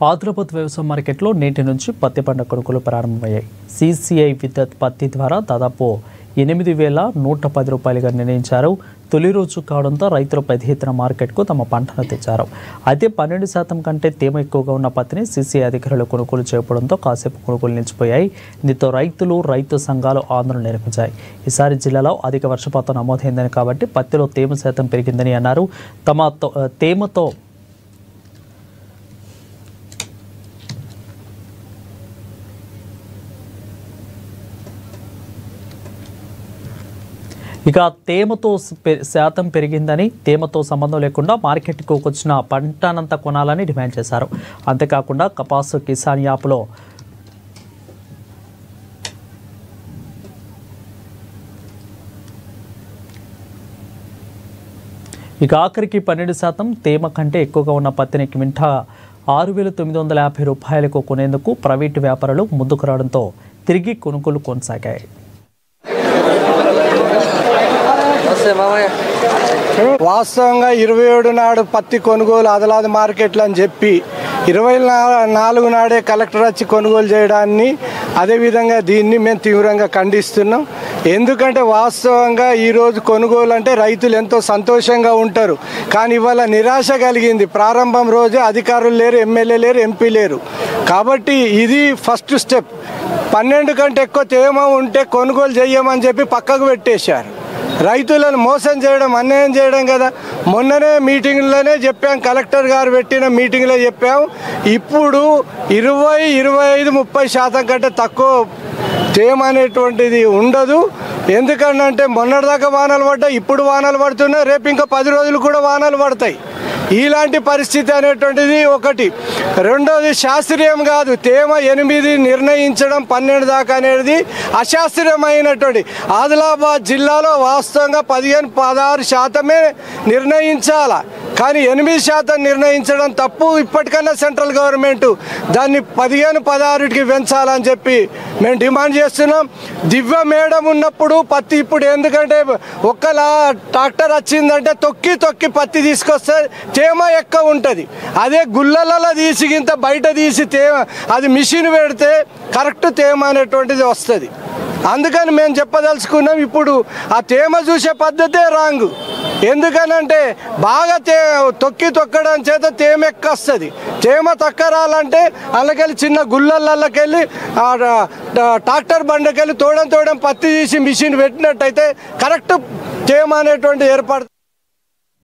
ఆదిలాబాద్ వ్యవసాయ మార్కెట్లో నేటి నుంచి పత్తి పంట కొనుగోలు ప్రారంభమయ్యాయి. CCI విద్యుత్ పత్తి ద్వారా దాదాపు 8,110 రూపాయలుగా నిర్ణయించారు. తొలి రోజు కావడంతో రైతులు పెద్ద ఎత్తున మార్కెట్కు తమ పంటను తెచ్చారు. అయితే 12% కంటే తేమ ఎక్కువగా ఉన్న పత్తిని CCI అధికారులు కొనుగోలు చేయడంతో కాసేపు కొనుగోలు నిలిచిపోయాయి. దీంతో రైతు సంఘాలు ఆందోళన నిర్వహించాయి. ఈసారి జిల్లాలో అధిక వర్షపాతం నమోదైందని కాబట్టి పత్తిలో తేమ శాతం పెరిగిందని అన్నారు. తేమతో శాతం పెరిగిందని, తేమతో సంబంధం లేకుండా మార్కెట్కు వచ్చిన పంటనంతా కొనాలని డిమాండ్ చేశారు. అంతేకాకుండా కపాసు కిసాన్ యాప్లో ఆఖరికి 12% తేమ కంటే ఎక్కువగా ఉన్న పత్తిని క్వింటా 6,950 రూపాయలకు కొనేందుకు ప్రైవేటు వ్యాపారులు ముందుకు రావడంతో తిరిగి కొనుగోలు కొనసాగాయి. వాస్తవంగా 27 నాడు పత్తి కొనుగోలు ఆదిలాబాద్ మార్కెట్లు అని చెప్పి 24 నాడే కలెక్టర్ వచ్చి కొనుగోలు చేయడాన్ని, అదేవిధంగా దీన్ని మేము తీవ్రంగా ఖండిస్తున్నాం. ఎందుకంటే వాస్తవంగా ఈరోజు కొనుగోలు అంటే రైతులు ఎంతో సంతోషంగా ఉంటారు. కానీ ఇవాళ నిరాశ కలిగింది. ప్రారంభం రోజే అధికారులు లేరు, ఎమ్మెల్యే లేరు, ఎంపీ లేరు. కాబట్టి ఇది ఫస్ట్ స్టెప్. 12 కంటే ఎక్కువ తేమ ఉంటే కొనుగోలు చేయమని చెప్పి పక్కకు పెట్టేశారు. రైతులను మోసం చేయడం, అన్యాయం చేయడం కదా. మొన్ననే మీటింగ్లోనే చెప్పాం, కలెక్టర్ గారు పెట్టిన మీటింగ్లో చెప్పాం. ఇప్పుడు 20, 25, 30% కంటే తక్కువ తేమ అనేటువంటిది ఉండదు. ఎందుకంటే మొన్నటిదాకా వానలు పడ్డాయి, ఇప్పుడు వానలు పడుతున్నాయి, రేపు ఇంకా 10 రోజులు కూడా వానలు పడతాయి. ఇలాంటి పరిస్థితి అనేటువంటిది ఒకటి. రెండోది శాస్త్రీయం కాదు. తేమ 8 నిర్ణయించడం 12 దాకా అనేది అశాస్త్రీయమైనటువంటి. ఆదిలాబాద్ జిల్లాలో వాస్తవంగా 15-16% నిర్ణయించాల, కానీ 8% నిర్ణయించడం తప్పు. ఇప్పటికన్నా సెంట్రల్ గవర్నమెంట్ దాన్ని 15-16కి పెంచాలని చెప్పి మేము డిమాండ్ చేస్తున్నాం. దివ్య మేడం ఉన్నప్పుడు పత్తి, ఇప్పుడు ఎందుకంటే ఒక్కలా ట్రాక్టర్ వచ్చిందంటే తొక్కి పత్తి తీసుకొస్తే తేమ ఎక్కువ ఉంటుంది. అదే గుళ్ళలలో తీసి ఇంత బయట తీసి తేమ, అది మిషన్ పెడితే కరెక్ట్ తేమ అనేటువంటిది వస్తుంది. అందుకని మేము చెప్పదలుచుకున్నాం, ఇప్పుడు ఆ తేమ చూసే పద్ధతే రాంగ్. ఎందుకనంటే బాగా తొక్కడం చేత తేమ ఎక్కువ వస్తుంది. తేమ తక్కువ రాలంటే అందుకెళ్ళి చిన్న గుళ్ళల్లోకెళ్ళి ట్రాక్టర్ బండకెళ్ళి తోడం పత్తి తీసి మిషన్ పెట్టినట్టయితే కరెక్ట్ తేమ అనేటువంటి ఏర్పడుతుంది.